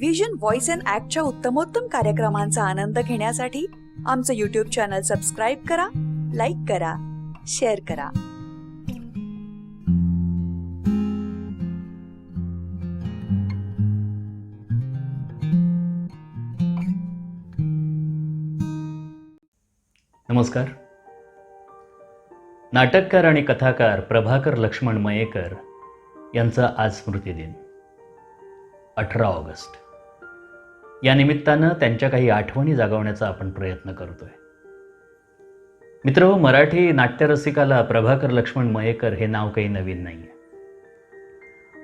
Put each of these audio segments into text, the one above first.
Vision voice and ऍक्टच्या उत्तमोत्तम कार्यक्रमांचा आनंद घेण्यासाठी आमचं यूट्यूब चॅनल सबस्क्राईब करा, लाईक करा, शेअर करा. नमस्कार. नाटककार आणि कथाकार प्रभाकर लक्ष्मण मयेकर यांचा आज स्मृतिदिन 18 ऑगस्ट. या निमित्तानं त्यांच्या काही आठवणी जागवण्याचा आपण प्रयत्न करतोय. मित्रहो, मराठी नाट्यरसिकाला प्रभाकर लक्ष्मण मयेकर हे नाव काही नवीन नाही आहे.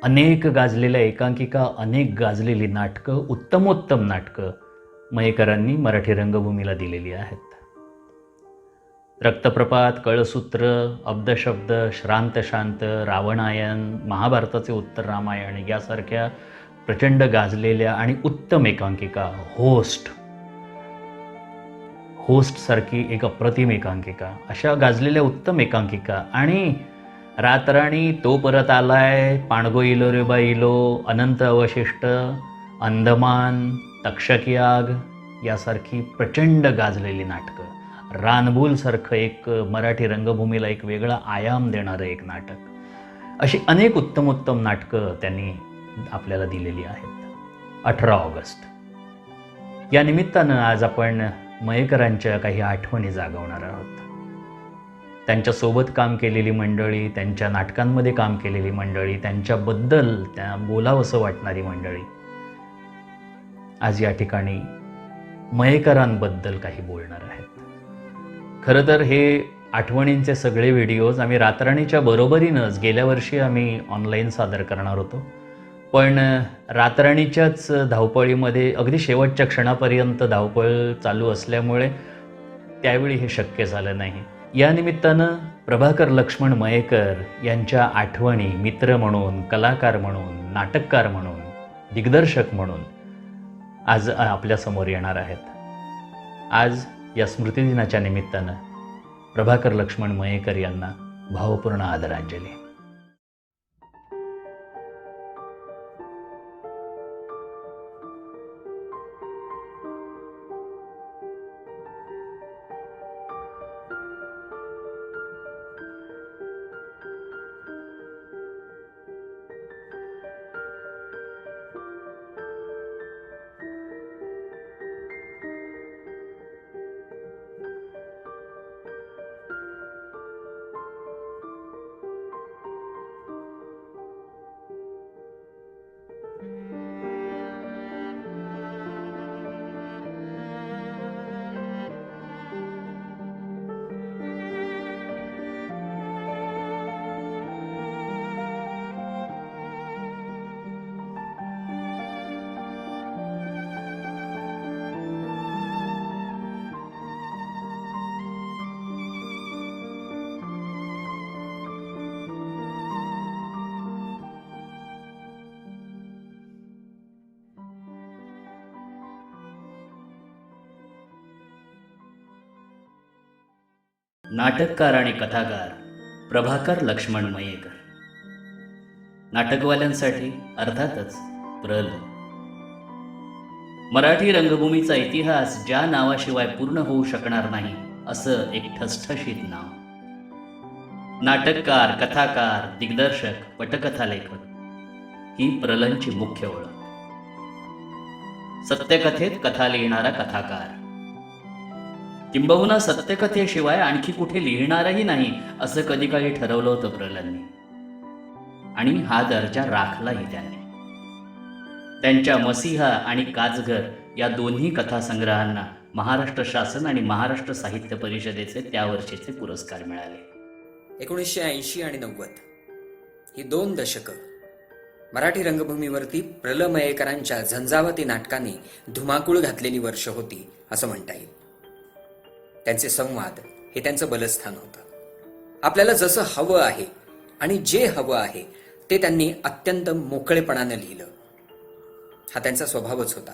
अनेक गाजलेल्या एकांकिका, अनेक गाजलेली नाटकं, उत्तमोत्तम नाटकं मयेकरांनी मराठी रंगभूमीला दिलेली आहेत. रक्तप्रपात, कळसूत्र, अब्दशब्द, श्रांत शांत, रावणायन, महाभारताचे उत्तर रामायण यासारख्या प्रचंड गाजलेल्या आणि उत्तम एकांकिका, होस्ट सारखी एक अप्रतिम एकांकिका, अशा गाजलेल्या उत्तम एकांकिका आणि रातराणी, तो परत आलाय, पाणगो इलो रे बा इलो, अनंत अवशिष्ट, अंदमान, तक्षक याग यासारखी प्रचंड गाजलेली नाटकं, रानबुलसारखं एक मराठी रंगभूमीला एक वेगळा आयाम देणारं एक नाटक, अशी अनेक उत्तमोत्तम नाटकं त्यांनी आपल्याला दिलेली आहेत. 18 ऑगस्ट या निमित्तानं आज आपण मयेकरांच्या काही आठवणी जागवणार आहोत. त्यांच्यासोबत काम केलेली मंडळी, त्यांच्या नाटकांमध्ये काम केलेली मंडळी, त्यांच्याबद्दल त्या बोलावंसं वाटणारी मंडळी, आज या ठिकाणी मयेकरांबद्दल काही बोलणार आहेत. खरं तर हे आठवणींचे सगळे व्हिडिओज आम्ही रातराणीच्या बरोबरीनंच गेल्या वर्षी आम्ही ऑनलाईन सादर करणार होतो, पण रातराणीच्याच धावपळीमध्ये अगदी शेवटच्या क्षणापर्यंत धावपळ चालू असल्यामुळे त्यावेळी हे शक्य झालं नाही. या निमित्तानं प्रभाकर लक्ष्मण मयेकर यांच्या आठवणी मित्र म्हणून, कलाकार म्हणून, नाटककार म्हणून, दिग्दर्शक म्हणून आज आपल्यासमोर येणार आहेत. आज या स्मृतिदिनाच्या निमित्तानं प्रभाकर लक्ष्मण मयेकर यांना भावपूर्ण आदरांजली. नाटककार आणि कथाकार प्रभाकर लक्ष्मण मयेकर. नाटकवाल्यांसाठी अर्थातच प्रल. मराठी रंगभूमीचा इतिहास ज्या नावाशिवाय पूर्ण होऊ शकणार नाही असं एक ठसठशीत नाव. नाटककार, कथाकार, दिग्दर्शक, पटकथा लेखक ही प्रलंची मुख्य ओळख. सत्यकथेत कथा लिहिणारा कथाकार, किंबहुना सत्यकथेशिवाय आणखी कुठे लिहिणारही नाही असं कधी काळी ठरवलं होतं प्रलंनी, आणि हा दर्जा राखलाही त्यांनी. त्यांच्या मसीहा आणि काजघर या दोन्ही कथासंग्रहांना महाराष्ट्र शासन आणि महाराष्ट्र साहित्य परिषदेचे त्या वर्षीचे पुरस्कार मिळाले. 1980 आणि 90 ही 2 दशकं मराठी रंगभूमीवरती प्र. मयेकरांच्या झंझावती नाटकांनी धुमाकूळ घातलेली वर्ष होती असं म्हणता येईल. त्यांचे संवाद हे त्यांचं बलस्थान होतं. आपल्याला जसं हवं आहे आणि जे हवं आहे ते त्यांनी अत्यंत मोकळेपणानं लिहिलं. हा त्यांचा स्वभावच होता,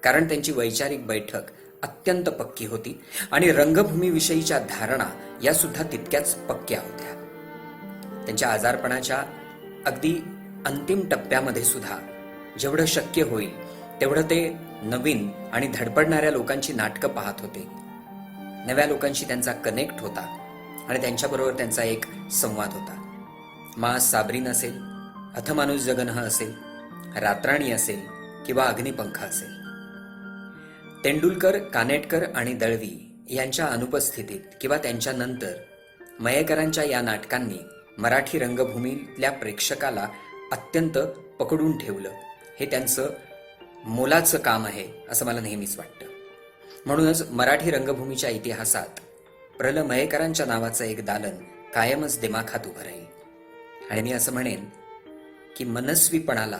कारण त्यांची वैचारिक बैठक अत्यंत पक्की होती आणि रंगभूमीविषयीच्या धारणा या सुद्धा तितक्याच पक्क्या होत्या. त्यांच्या आजारपणाच्या अगदी अंतिम टप्प्यामध्ये सुद्धा जेवढं शक्य होईल तेवढं ते नवीन आणि धडपडणाऱ्या लोकांची नाटकं पाहत होते. नव्या लोकांशी त्यांचा कनेक्ट होता आणि त्यांच्याबरोबर त्यांचा एक संवाद होता. मा साबरीन असेल, अथमानुष जगन्ह असेल, रातराणी असेल किंवा अग्निपंख असेल. तेंडुलकर, कानेटकर आणि दळवी यांच्या अनुपस्थितीत किंवा त्यांच्यानंतर मयेकरांच्या या नाटकांनी मराठी रंगभूमीतल्या प्रेक्षकाला अत्यंत पकडून ठेवलं. हे त्यांचं मोलाचं काम आहे असं मला नेहमीच वाटतं. म्हणूनच मराठी रंगभूमीच्या इतिहासात प्र.ल. मयेकरांच्या नावाचं एक दालन कायमच दिमाखात उभं राहील. आणि मी असं म्हणेन की मनस्वीपणाला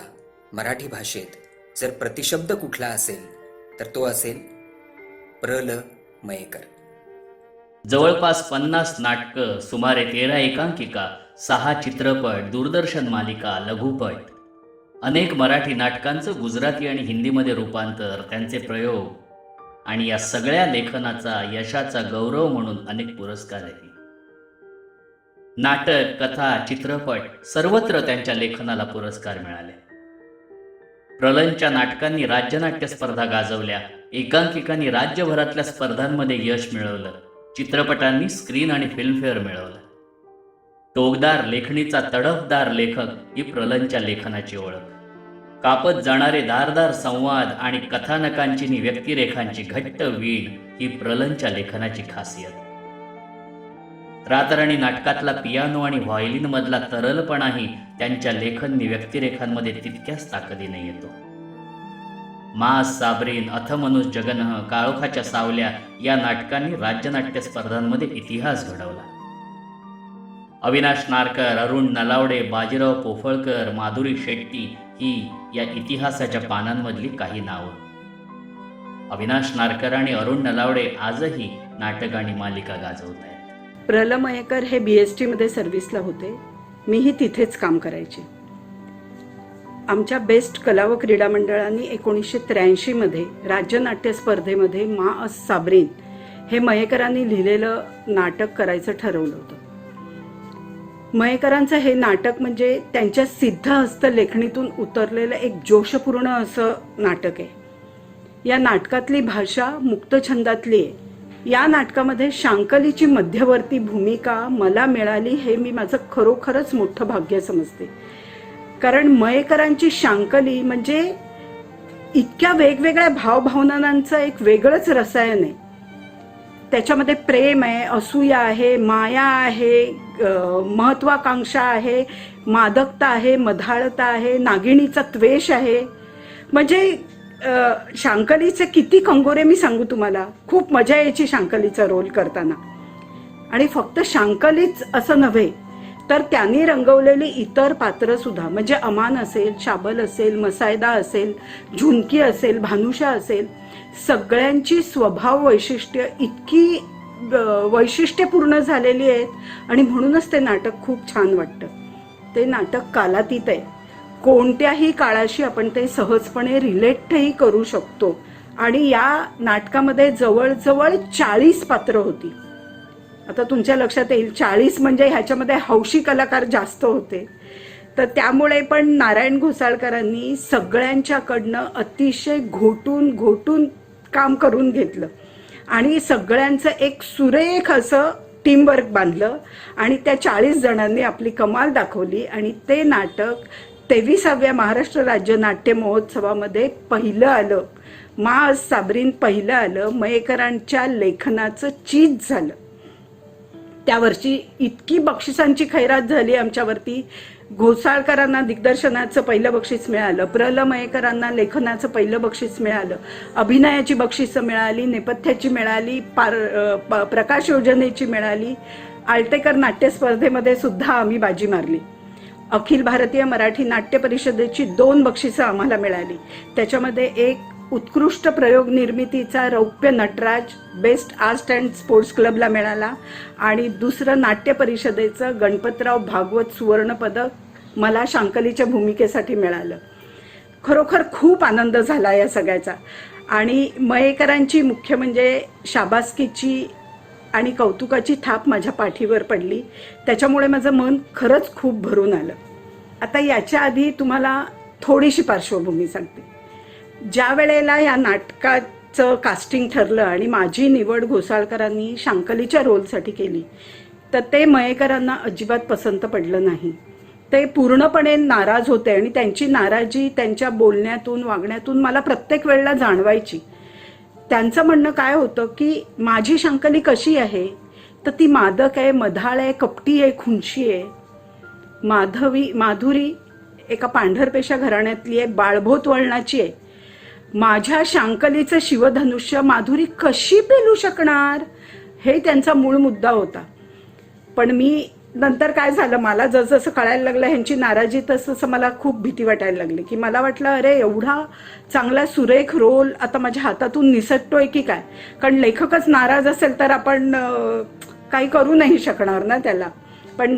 मराठी भाषेत जर प्रतिशब्द कुठला असेल तर तो असेल प्र.ल. मयेकर. जवळपास 50 नाटकं, सुमारे 13 एकांकिका, 6 चित्रपट, दूरदर्शन मालिका, लघुपट, अनेक मराठी नाटकांचं गुजराती आणि हिंदीमध्ये रूपांतर, त्यांचे प्रयोग आणि या सगळ्या लेखनाचा यशाचा गौरव म्हणून अनेक पुरस्कारही. नाटक, कथा, चित्रपट सर्वत्र त्यांच्या लेखनाला पुरस्कार मिळाले. प्रलंच्या नाटकांनी राज्यनाट्य स्पर्धा गाजवल्या, एकांकिकांनी राज्यभरातल्या स्पर्धांमध्ये यश मिळवलं, चित्रपटांनी स्क्रीन आणि फिल्मफेअर मिळवलं. टोकदार लेखणीचा तडफदार लेखक ही प्रलंच्या लेखनाची ओळख. कापत जाणारे धारदार संवाद आणि कथानकांची नि व्यक्तिरेखांची घट्ट वीण ही प्रलंच्या लेखनाची खासियत. रातराणी नाटकातला पियानो आणि व्हायोलिन मधला तरलपणाही त्यांच्या लेखन नि व्यक्तिरेखांमध्ये तितक्याच ताकदीने येतो. मास साबरीन, अथमनुष जगन्ह, काळोखाच्या सावल्या या नाटकांनी राज्यनाट्य स्पर्धांमध्ये इतिहास घडवला. अविनाश नारकर, अरुण नलावडे, बाजीराव पोफळकर, माधुरी शेट्टी ही या इतिहासाच्या पानांमधली काही नावं. अविनाश नारकर आणि अरुण नलावडे आजही नाटक आणि मालिका गाजवत आहेत. प्र.ल. मयेकर हे BST मध्ये सर्व्हिसला होते. मीही तिथेच काम करायचे. आमच्या बेस्ट कला व क्रीडा मंडळाने 1983 मध्ये राज्यनाट्य स्पर्धेमध्ये मा साबरीन हे मयेकरांनी लिहिलेलं नाटक करायचं ठरवलं होतं. मयेकरांचं हे नाटक म्हणजे त्यांच्या सिद्धहस्त लेखणीतून उतरलेलं एक जोशपूर्ण असं नाटक आहे. या नाटकातली भाषा मुक्तछंदातली आहे. या नाटकामध्ये शांकलीची मध्यवर्ती भूमिका मला मिळाली हे मी माझं खरोखरच मोठं भाग्य समजते. कारण मयेकरांची शांकली म्हणजे इतक्या वेगवेगळ्या भावभावनांचं एक वेगळंच रसायन आहे. त्याच्यामध्ये प्रेम आहे, असूया आहे, माया आहे, महत्वाकांक्षा आहे, मादकता आहे, मधाळता आहे, नागिणीचा त्वेष आहे. म्हणजे शांकलीचे किती कंगोरे मी सांगू तुम्हाला. खूप मजा यायची शांकलीचा रोल करताना. आणि फक्त शांकलीच असं नव्हे तर त्यांनी रंगवलेली इतर पात्र सुद्धा, म्हणजे अमान असेल, शाबल असेल, मसायदा असेल, झुनकी असेल, भानुषा असेल, सगळ्यांची स्वभाव वैशिष्ट्य इतकी वैशिष्ट्यपूर्ण झालेली आहेत आणि म्हणूनच ते नाटक खूप छान वाटतं. ते नाटक कालातीत आहे. कोणत्याही काळाशी आपण ते सहजपणे रिलेटही करू शकतो. आणि या नाटकामध्ये जवळजवळ 40 पात्र होती. आता तुमच्या लक्षात येईल 40 म्हणजे ह्याच्यामध्ये हौशी कलाकार जास्त होते. तर त्यामुळे पण नारायण घोसाळकरांनी सगळ्यांच्याकडनं अतिशय घोटून काम करून घेतलं आणि सगळ्यांचं एक सुरेख असं टीमवर्क बांधलं आणि त्या 40 जणांनी आपली कमाल दाखवली. आणि ते नाटक 23व्या महाराष्ट्र राज्य नाट्य महोत्सवामध्ये पहिलं आलं. मा साबरीन पहिलं आलं. मयेकरांच्या लेखनाचं चीज झालं. त्या वर्षी इतकी बक्षिसांची खैरात झाली आमच्यावरती. घोसाळकरांना दिग्दर्शनाचं पहिलं बक्षीस मिळालं, प्र.ल. मयेकरांना लेखनाचं पहिलं बक्षीस मिळालं, अभिनयाची बक्षिसं मिळाली, नेपथ्याची मिळाली, प्रकाश योजनेची मिळाली. आळतेकर नाट्य स्पर्धेमध्ये सुद्धा आम्ही बाजी मारली. अखिल भारतीय मराठी नाट्य परिषदेची 2 बक्षिसं आम्हाला मिळाली. त्याच्यामध्ये एक उत्कृष्ट प्रयोग निर्मितीचा रौप्य Nataraj best art and sports क्लबला मिळाला आणि दुसरं नाट्य परिषदेचं गणपतराव भागवत सुवर्ण पदक मला शांकलीच्या भूमिकेसाठी मिळालं. खरोखर खूप आनंद झाला या सगळ्याचा. आणि मयेकरांची मुख्य म्हणजे शाबासकीची आणि कौतुकाची थाप माझ्या पाठीवर पडली. त्याच्यामुळे माझं मन खरंच खूप भरून आलं. आता याच्या आधी तुम्हाला थोडीशी पार्श्वभूमी सांगते. ज्या वेळेला या नाटकाचं कास्टिंग ठरलं आणि माझी निवड घोसाळकरांनी शांकलीच्या रोलसाठी केली, तर ते मयेकरांना अजिबात पसंत पडलं नाही. ते पूर्णपणे नाराज होते आणि त्यांची नाराजी त्यांच्या बोलण्यातून वागण्यातून मला प्रत्येक वेळेला जाणवायची. त्यांचं म्हणणं काय होतं की माझी शांकली कशी आहे, तर ती मादक आहे, मधाळ आहे, कपटी आहे, खुंशी आहे. माधुरी एका पांढरपेशा घराण्यातली आहे, बाळभोत वळणाची आहे. माझ्या शांकलीचं शिवधनुष्य माधुरी कशी पेलू शकणार, हे त्यांचा मूळ मुद्दा होता. पण मी नंतर काय झालं, मला जसं कळायला लागलं ह्यांची नाराजी, तसं मला खूप भीती वाटायला लागली. की मला वाटलं अरे एवढा चांगला सुरेख रोल आता माझ्या हातातून निसटतोय की काय, कारण लेखकच नाराज असेल तर आपण काही करू नाही शकणार ना त्याला. पण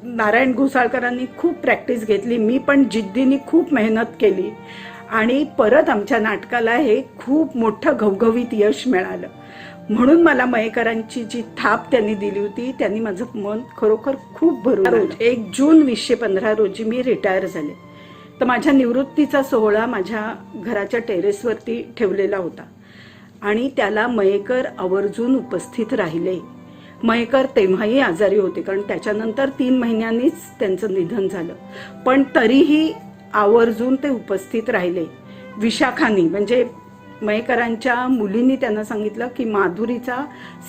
नारायण घोसाळकरांनी खूप प्रॅक्टिस घेतली, मी पण जिद्दीने खूप मेहनत केली आणि परत आमच्या नाटकाला हे खूप मोठं घवघवीत यश मिळालं. म्हणून मला मयेकरांची जी थाप त्यांनी दिली होती, त्यांनी माझं मन खरोखर खूप भरून आलं. 1 जून 2015 रोजी मी रिटायर झाले. तर माझ्या निवृत्तीचा सोहळा माझ्या घराच्या टेरेसवरती ठेवलेला होता आणि त्याला मयेकर आवर्जून उपस्थित राहिले. मयेकर तेव्हाही आजारी होते, कारण त्याच्यानंतर 3 महिन्यांनीच त्यांचं निधन झालं. पण तरीही आवर्जून ते उपस्थित राहिले. विशाखानी म्हणजे मयेकरांच्या मुलींनी त्यांना सांगितलं की माधुरीचा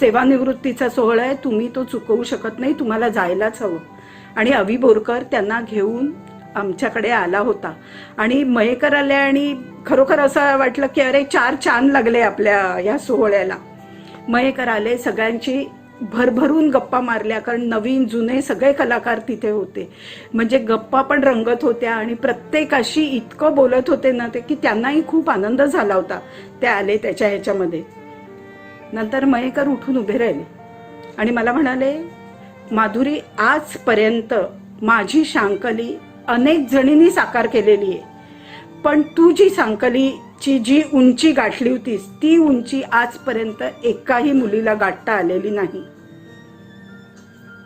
सेवानिवृत्तीचा सोहळा आहे, तुम्ही तो चुकवू शकत नाही, तुम्हाला जायलाच हवं. आणि अवी बोरकर त्यांना घेऊन आमच्याकडे आला होता आणि मयेकर आले आणि खरोखर असं वाटलं की अरे 4 चांद लागले आपल्या या सोहळ्याला. मयेकर आले, सगळ्यांची भरभरून गप्पा मारल्या, कारण नवीन जुने सगळे कलाकार तिथे होते. म्हणजे गप्पा पण रंगत होत्या आणि प्रत्येकाशी इतकं बोलत होते ना ते, की त्यांनाही खूप आनंद झाला होता ते आले त्याच्या ह्याच्यामध्ये. नंतर मयेकर उठून उभे राहिले आणि मला म्हणाले, माधुरी आजपर्यंत माझी शांकली अनेक जणींनी साकार केलेली आहे, पण तू जी शांकलीची जी उंची गाठली होतीस ती उंची आजपर्यंत एकाही मुलीला गाठता आलेली नाही.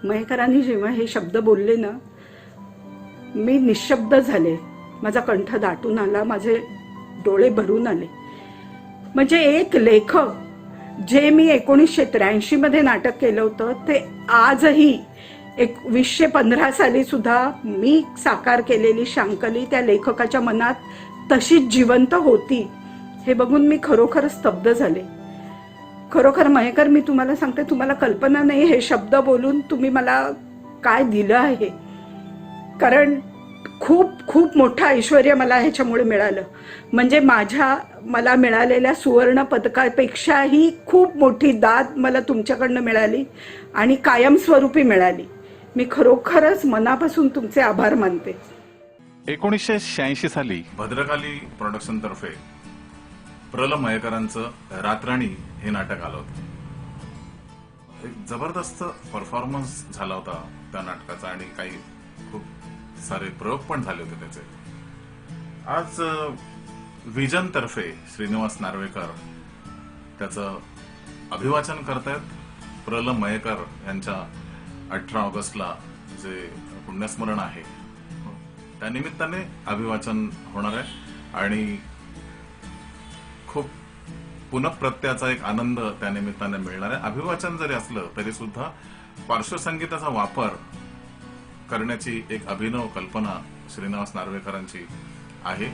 मयेकरांनी जेव्हा हे शब्द बोलले ना, मी निशब्द झाले, माझा कंठ दाटून आला, माझे डोळे भरून आले. म्हणजे एक लेखक, जे मी 1983 मध्ये नाटक केलं होतं, ते आजही 2015 साली सुद्धा मी साकार केलेली शांकली त्या लेखकाच्या मनात तशीच जिवंत होती, हे बघून मी खरोखर स्तब्ध झाले. खरोखर मयेकर, मी तुम्हाला सांगते, तुम्हाला कल्पना नाही हे शब्द बोलून तुम्ही मला काय दिलं आहे. कारण खूप खूप मोठं ऐश्वर्य मला ह्याच्यामुळे मिळालं. म्हणजे मला मिळालेल्या सुवर्ण पदकापेक्षाही खूप मोठी दाद मला तुमच्याकडनं मिळाली आणि कायमस्वरूपी मिळाली. मी खरोखरच मनापासून तुमचे आभार मानते. 1986 साली भद्रकाली प्रोडक्शन तर्फे प्रल मयेकरांचं रातराणी हे नाटक आलं होतं. एक जबरदस्त परफॉर्मन्स झाला होता त्या नाटकाचा आणि काही खूप सारे प्रयोग पण झाले होते त्याचे. आज विजन तर्फे श्रीनिवास नार्वेकर त्याचं अभिवाचन करतायत. प्रल मयेकर यांच्या 18 ऑगस्टला जे पुण्यस्मरण आहे त्यानिमित्ताने अभिवाचन होणार आहे आणि खूप पुनःप्रत्ययाचा एक आनंद त्यानिमित्ताने मिळणार आहे. अभिवाचन जरी असलं तरी सुद्धा पार्श्वसंगीताचा वापर करण्याची एक अभिनव कल्पना श्रीनिवास नार्वेकरांची आहे.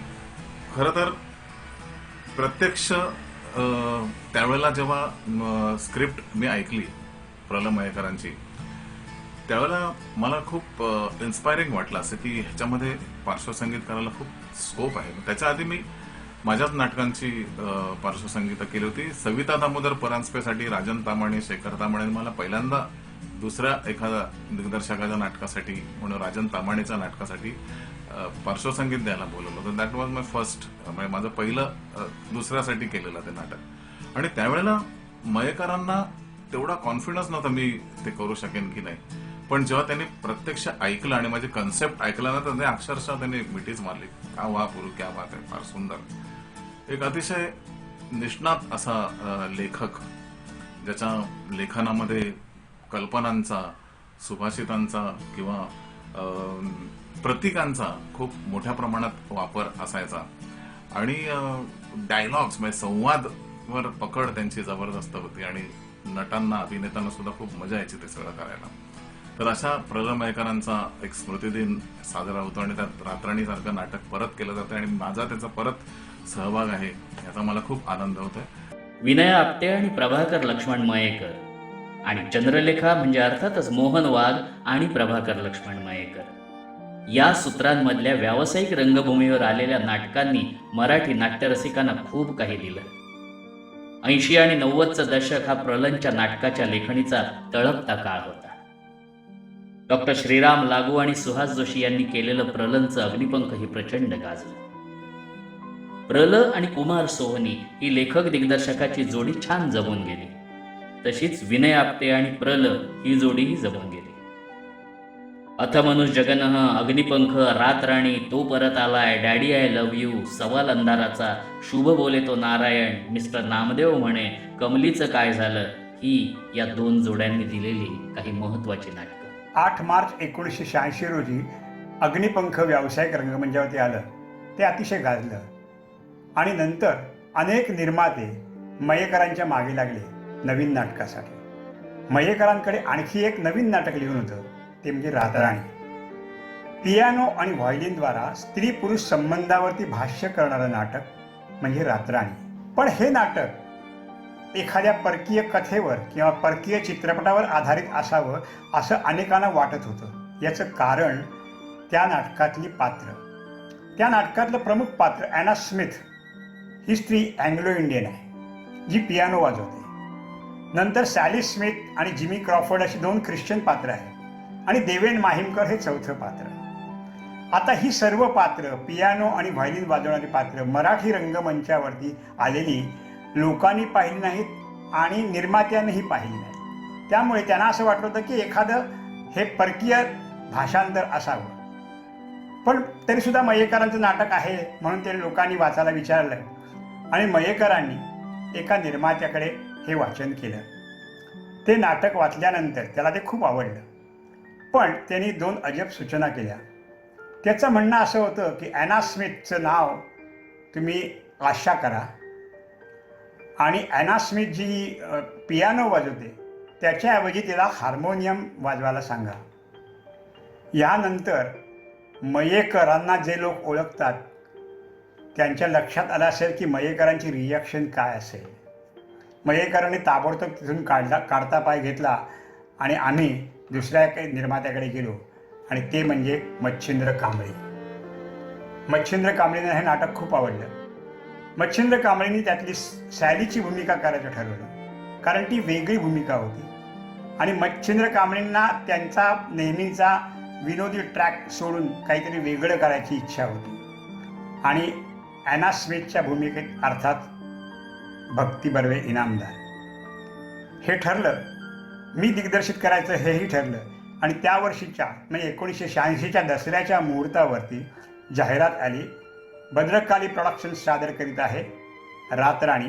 खरं तर प्रत्यक्ष त्यावेळेला जेव्हा स्क्रिप्ट मी ऐकली प्रल मयेकरांची, त्यावेळेला मला खूप इन्स्पायरिंग वाटलं असं की ह्याच्यामध्ये पार्श्वसंगीत करायला खूप स्कोप आहे. त्याच्या आधी मी माझ्याच नाटकांची पार्श्वसंगीत केली होती. सविता दामोदर परांजपेसाठी राजन तामाणे, शेखर तामाणे मला पहिल्यांदा दुसऱ्या एखाद्या दिग्दर्शकाच्या नाटकासाठी म्हणून राजन तामाणेच्या नाटकासाठी पार्श्वसंगीत द्यायला बोलवलं होतं. दॅट वॉज माय फर्स्ट, म्हणजे माझं पहिलं दुसऱ्यासाठी केलेलं ते नाटक. आणि त्यावेळेला मयेकरांना तेवढा कॉन्फिडन्स नव्हता मी ते करू शकेन की नाही. पण जेव्हा त्यांनी प्रत्यक्ष ऐकलं आणि माझी कन्सेप्ट ऐकला ना, तर अक्षरशः त्यांनी मिठीच मारली. का वा गुरु, क्या बात आहे, फार सुंदर. एक अतिशय निष्णात असा लेखक, ज्याच्या लेखनामध्ये कल्पनांचा, सुभाषितांचा किंवा प्रतीकांचा खूप मोठ्या प्रमाणात वापर असायचा आणि डायलॉग्स म्हणजे संवादवर पकड त्यांची जबरदस्त होती आणि नटांना अभिनेत्यांना सुद्धा खूप मजा यायची ते सगळं करायला. तर अशा प्रल्हाद मयेकरांचा एक स्मृतिदिन साजरा होतो आणि त्यात रातराणीसारखं नाटक परत केलं जातं आणि माझा त्याचा परत सहभाग आहे याचा मला खूप आनंद होतोय. विनय आपटे आणि प्रभाकर लक्ष्मण मयेकर आणि चंद्रलेखा म्हणजे अर्थातच मोहन वाघ आणि प्रभाकर लक्ष्मण मयेकर या सूत्रांमधल्या व्यावसायिक रंगभूमीवर आलेल्या नाटकांनी मराठी नाट्यरसिकांना खूप काही दिलं. 80 आणि 90चं दशक हा प्रलंच्या नाटकाच्या लेखणीचा तळपता काळ होता. डॉक्टर श्रीराम लागू आणि सुहास जोशी यांनी केलेलं प्रलंचं अग्निपंख ही प्रचंड गाजलं. प्रल आणि कुमार सोहनी ही लेखक दिग्दर्शकाची जोडी छान जमून गेली. तशीच विनय आपटे आणि प्रल ही जोडीही जमून गेली. अथमनुष जगनह, अग्निपंख, रातराणी, तो परत आलाय, डॅडी आय लव्ह यू, सवाल अंधाराचा, शुभ बोले तो नारायण, मिस्टर नामदेव म्हणे, कमलीचं काय झालं, ही या 2 जोड्यांनी दिलेली काही महत्त्वाची नाटकं. 8 मार्च 1986 रोजी अग्निपंख व्यावसायिक रंगमंचावरती आलं. ते अतिशय गाजलं आणि नंतर अनेक निर्माते मयेकरांच्या मागे लागले नवीन नाटकासाठी. मयेकरांकडे आणखी एक नवीन नाटक लिहून होतं, ते म्हणजे रातराणी. पियानो आणि व्हायोलिनद्वारा स्त्री पुरुष संबंधावरती भाष्य करणारं नाटक म्हणजे रातराणी. पण हे नाटक एखाद्या परकीय कथेवर किंवा परकीय चित्रपटावर आधारित असावं असं अनेकांना वाटत होतं. याचं कारण त्या नाटकातली पात्र. त्या नाटकातलं प्रमुख पात्र ॲना स्मिथ ही स्त्री अँग्लो इंडियन आहे जी पियानो वाजवते. नंतर सॅली स्मिथ आणि जिमी क्रॉफर्ड अशी 2 ख्रिश्चन पात्र आहेत आणि देवेन माहीमकर हे 4थं पात्र. आता ही सर्व पात्र, पियानो आणि व्हायोलिन वाजवणारी पात्र मराठी रंगमंचावरती आलेली लोकांनी पाहिली नाहीत आणि निर्मात्यांनीही पाहिली नाहीत. त्यामुळे त्यांना असं वाटत होतं की एखादं हे परकीय भाषांतर असावं. पण तरीसुद्धा मयेकरांचं नाटक आहे म्हणून ते लोकांनी वाचायला विचारलं आणि मयेकरांनी एका निर्मात्याकडे हे वाचन केलं. ते नाटक वाचल्यानंतर त्याला ते खूप आवडलं. पण त्यांनी 2 अजब सूचना केल्या. त्याचं म्हणणं असं होतं की ॲना स्मिथचं नाव तुम्ही आशा करा आणि ॲना स्मिथ जी पियानो वाजवते त्याच्याऐवजी तिला हार्मोनियम वाजवायला सांगा. यानंतर मयेकरांना जे लोक ओळखतात त्यांच्या लक्षात आलं असेल की मयेकरांची रिॲक्शन काय असेल. मयेकरांनी ताबडतोब तिथून काढता पाय घेतला आणि आम्ही दुसऱ्या काही निर्मात्याकडे गेलो आणि ते म्हणजे मच्छिंद्र कांबळी. मच्छिंद्र कांबळीनं हे नाटक खूप आवडलं. मच्छिंद्र कांबळींनी त्यातली सॅलीची भूमिका करायचं ठरवलं कारण ती वेगळी भूमिका होती आणि मच्छिंद्र कांबळींना त्यांचा नेहमीचा विनोदी ट्रॅक सोडून काहीतरी वेगळं करायची इच्छा होती. आणि ॲना स्मिथच्या भूमिकेत अर्थात भक्ती बर्वे इनामदार हे ठरलं. मी दिग्दर्शित करायचं हेही ठरलं आणि त्या वर्षीच्या म्हणजे 1986च्या दसऱ्याच्या मुहूर्तावरती जाहिरात आली. भद्रकाली प्रोडक्शन्स सादर करीत आहे रातराणी.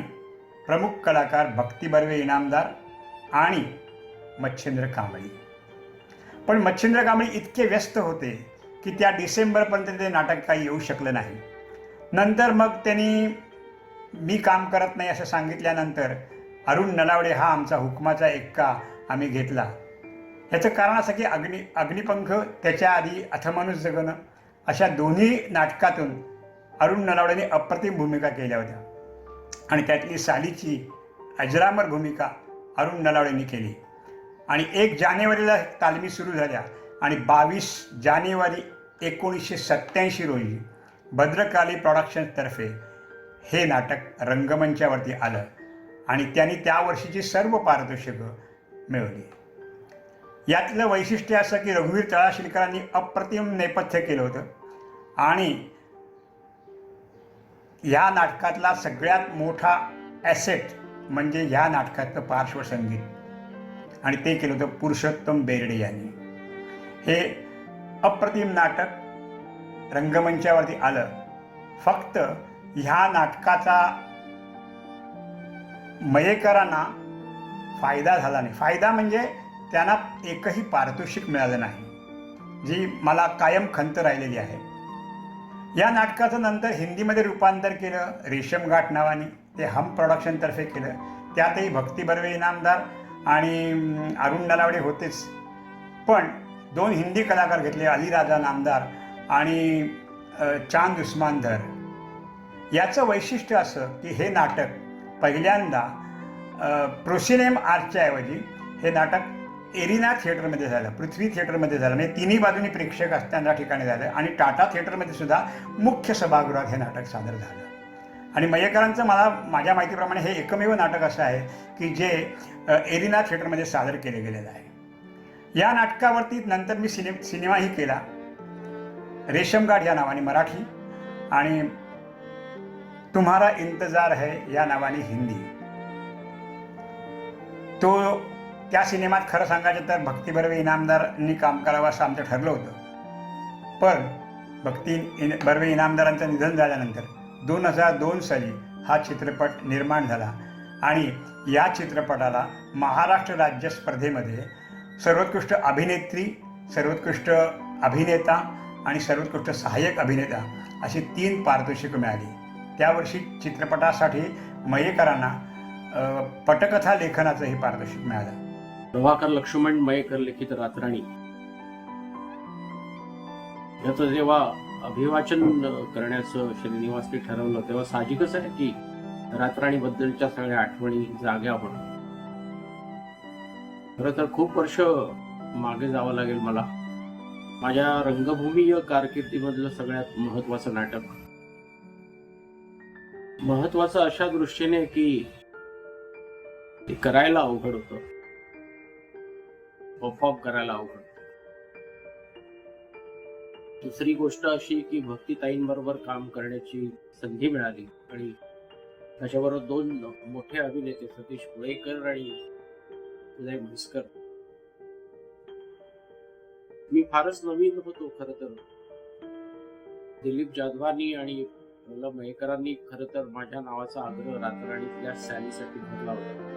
प्रमुख कलाकार भक्ती बर्वे इनामदार आणि मच्छिंद्र कांबळी. पण मच्छिंद्र कांबळी इतके व्यस्त होते की त्या डिसेंबरपर्यंत ते नाटक काही येऊ शकलं नाही. नंतर मग त्यांनी मी काम करत नाही असं सांगितल्यानंतर अरुण नलावडे हा आमचा हुकमाचा एक्का आम्ही घेतला. याचं कारण असं की अग्निपंख त्याच्या आधी अथमनुष जगन अशा दोन्ही नाटकातून अरुण नलावडेने अप्रतिम भूमिका केल्या होत्या आणि त्यातली सालीची अजरामर भूमिका अरुण नलावडेंनी केली. आणि 1 जानेवारीला तालमी सुरू झाल्या आणि 22 जानेवारी 1987 रोजी भद्रकाली प्रॉडक्शन्सतर्फे हे नाटक रंगमंचावरती आलं आणि त्यांनी त्या वर्षीची सर्व पारितोषिकं मिळवली. यातलं वैशिष्ट्य असं की रघुवीर तळाशीलकरांनी अप्रतिम नेपथ्य केलं होतं आणि या नाटकातला सगळ्यात मोठा ॲसेट म्हणजे ह्या नाटकातलं पार्श्वसंगीत आणि ते केलं होतं पुरुषोत्तम बेर्डे यांनी. हे अप्रतिम नाटक रंगमंचावरती आलं. फक्त ह्या नाटकाचा मयेकरांना फायदा झाला नाही. फायदा म्हणजे त्यांना एकही पारितोषिक मिळालं नाही, जी मला कायम खंत राहिलेली आहे. या नाटकाचं नंतर हिंदीमध्ये रूपांतर केलं रेशमघाट नावाने. ते हम प्रोडक्शनतर्फे केलं. त्यातही भक्ती बर्वे इनामदार आणि अरुण नलावडे होतेच. पण 2 हिंदी कलाकार घेतले, अली राजा नामदार आणि चांद उस्मान धर. याचं वैशिष्ट्य असं की हे नाटक पहिल्यांदा प्रोसिनेम आर्टच्या ऐवजी हे नाटक एरिना थिएटरमध्ये झालं, पृथ्वी थिएटरमध्ये झालं. म्हणजे तिन्ही बाजूनी प्रेक्षक असताना ठिकाणी झालं. आणि टाटा थिएटरमध्ये सुद्धा मुख्य सभागृहात हे नाटक सादर झालं. आणि मयेकरांचं माझ्या माहितीप्रमाणे हे एकमेव नाटक असं आहे की जे एरिना थिएटरमध्ये सादर केले गेलेलं आहे. या नाटकावरती नंतर मी सिनेमाही केला, रेशमघाट या नावाने मराठी आणि तुम्हारा इंतजार है या नावाने हिंदी. त्या सिनेमात खरं सांगायचं तर भक्ती बर्वे इनामदारांनी काम करावं असं आमचं ठरलं होतं. पण भक्ती बर्वे इनामदारांचं निधन झाल्यानंतर 2002 साली हा चित्रपट निर्माण झाला आणि या चित्रपटाला महाराष्ट्र राज्य स्पर्धेमध्ये सर्वोत्कृष्ट अभिनेत्री, सर्वोत्कृष्ट अभिनेता आणि सर्वोत्कृष्ट सहाय्यक अभिनेता अशी 3 पारितोषिकं मिळाली. त्यावर्षी चित्रपटासाठी मयेकरांना पटकथा लेखनाचंही पारितोषिक मिळालं. प्रभाकर लक्ष्मण मयेकर लिखित रातराणी याचं जेव्हा अभिवाचन करण्याचं श्रीनिवासने ठरवलं तेव्हा साहजिकच आहे की रातराणी बद्दलच्या सगळ्या आठवणी जाग्या होणं. खरं तर खूप वर्ष मागे जावं लागेल मला. माझ्या रंगभूमीय कारकिर्दीमधलं सगळ्यात महत्वाचं नाटक, महत्वाचं अशा दृष्टीने की ते करायला अवघड होतं, परफॉर्म करायला अवघड. दुसरी गोष्ट अशी की भक्तीताईंबरोबर काम करण्याची संधी मिळाली आणि त्याच्याबरोबर 2 मोठे अभिनेते सतीश पुळेकर आणि उदय म्हैसकर. मी फारच नवीन होतो खरं तर. दिलीप जाधवानी आणि प्रल्हाद मयेकरांनी खरं तर माझ्या नावाचा आग्रह रातराणीतल्या सॅलीसाठी धरला होता.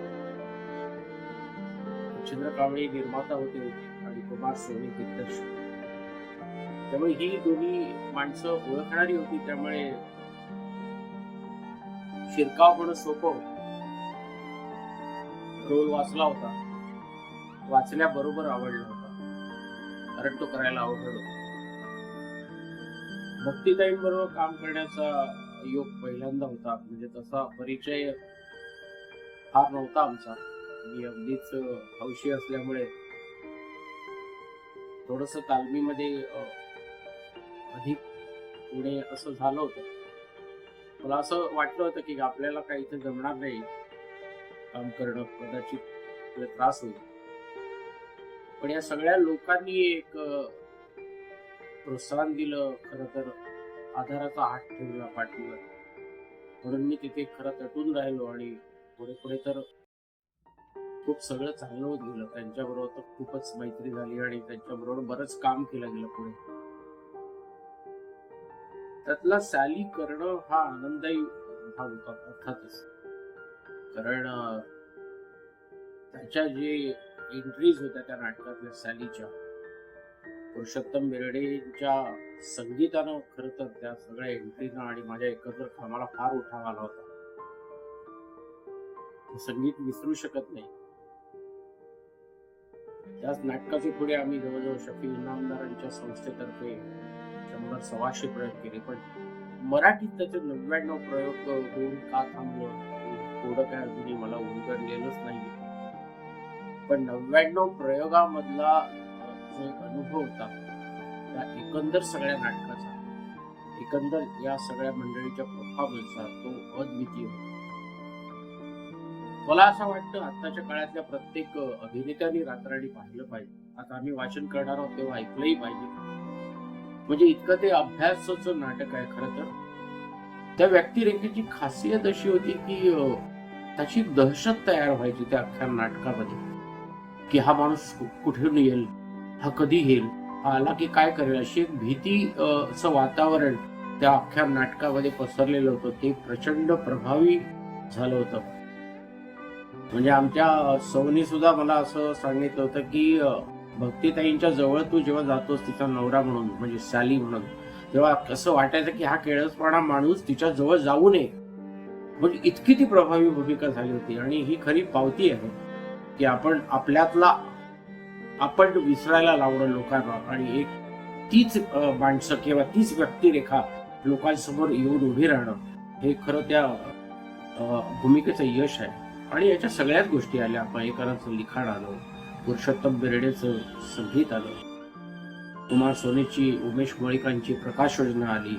चंद्र कांबळे निर्माता होते आणि कुमार सोनी दिग्दर्शक. त्यामुळे ही दोन्ही माणसं ओळखणारी होती. त्यामुळे शिरकाव होणं सोपं. रोल वाचला होता, वाचल्याबरोबर आवडला होता कारण तो करायला अवघड होता. भक्तीताईंबरोबर काम करण्याचा योग पहिल्यांदा होता. म्हणजे तसा परिचय फार नव्हता आमचा. मी अगदीच हौशी असल्यामुळे थोडस तालमीमध्ये अधिक पुढे असं झालं होतं. मला असं वाटलं होतं की आपल्याला काही इथे जमणार नाही काम करणं, कदाचित त्रास होईल. पण या सगळ्या लोकांनी एक प्रोत्साहन दिलं, खरं तर आधाराचा हात ठेवला पाठीवर. म्हणून मी तिथे खरं तटून राहिलो आणि पुढे पुढे तर खूप सगळं चांगलं होत गेलं. त्यांच्याबरोबर तर खूपच मैत्री झाली आणि त्यांच्याबरोबर बरंच काम केलं गेलं पुढे. त्यातला सॅली करणं हा आनंददायी भाग होता अर्थातच. कारण त्याच्या जे एंट्रीज होत्या त्या नाटकातल्या सॅलीच्या, पुरुषोत्तम बेर्डेच्या संगीतानं खरं तर त्या सगळ्या एंट्रीनं आणि माझ्या एकत्र कामाला फार उठाव आला होता. संगीत विसरू शकत नाही. त्याच नाटकाचे पुढे आम्ही जवळजवळ शफी इनामदारांच्या संस्थेतर्फे 100-125 प्रयोग केले. पण मराठीत त्याचे 99 प्रयोग होऊन का थांबलं थोडं काय अजूनही मला उलगडलेलंच नाही. पण 99 प्रयोगामधला जो एक अनुभव होता त्या एकंदर सगळ्या नाटकाचा, एकंदर या सगळ्या मंडळीच्या परफॉर्मन्सचा तो अद्वितीय होता. मला असं वाटतं आताच्या काळातल्या प्रत्येक अभिनेत्याने रातराणी पाहिलं पाहिजे. आता आम्ही वाचन करणार आहोत तेव्हा ऐकलंही पाहिजे. म्हणजे इतकं ते अभ्यासाचं नाटक आहे. खरं तर त्या व्यक्तिरेखेची खासियत अशी होती की त्याची दहशत तयार व्हायची त्या अख्ख्या नाटकामध्ये की हा माणूस कुठून येईल, हा कधी येईल, हा आला की काय करेल, अशी एक भीतीचं वातावरण त्या अख्ख्या नाटकामध्ये पसरलेलं होतं. ते प्रचंड प्रभावी झालं होतं. म्हणजे आमच्या सौनी सुद्धा मला असं सांगितलं होतं की भक्तीताईंच्या जवळ तू जेव्हा जातोस तिचा नवरा म्हणून, म्हणजे सॅली म्हणून, तेव्हा कसं वाटायचं की हा केळसवाणा माणूस तिच्या जवळ जाऊ नये, म्हणजे इतकी ती प्रभावी भूमिका झाली होती. आणि ही खरी पावती आहे की आपण आपल्यातला आपण विसरायला लावणं लोकांना, आणि एक तीच माणसं किंवा तीच व्यक्तिरेखा लोकांसमोर येऊन उभी राहणं, हे खरं त्या भूमिकेचं यश आहे. आणि याच्या सगळ्याच गोष्टी आल्या. मयेकरांचं लिखाण आलं, पुरुषोत्तम बेर्डेचं संगीत आलं, कुमार सोनेची, उमेश मळिकांची प्रकाश योजना आली,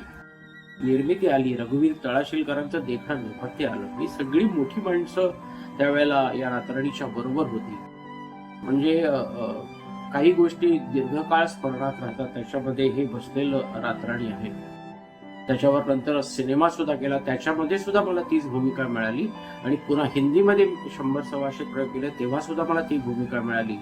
निर्मिती आली, रघुवीर तळाशीलकरांचं देखणं नेपथ्य आलं. ही सगळी मोठी माणसं त्यावेळेला या रातराणीच्या बरोबर होती. म्हणजे काही गोष्टी दीर्घकाळ स्मरणात राहतात. त्याच्यामध्ये हे बसलेलं रातराणी आहे. त्याच्यावर नंतर सिनेमा सुद्धा केला, त्याच्यामध्ये सुद्धा मला तीच भूमिका मिळाली. आणि पुन्हा हिंदीमध्ये 100-125 प्रयोग केले, तेव्हा सुद्धा मला ती भूमिका मिळाली.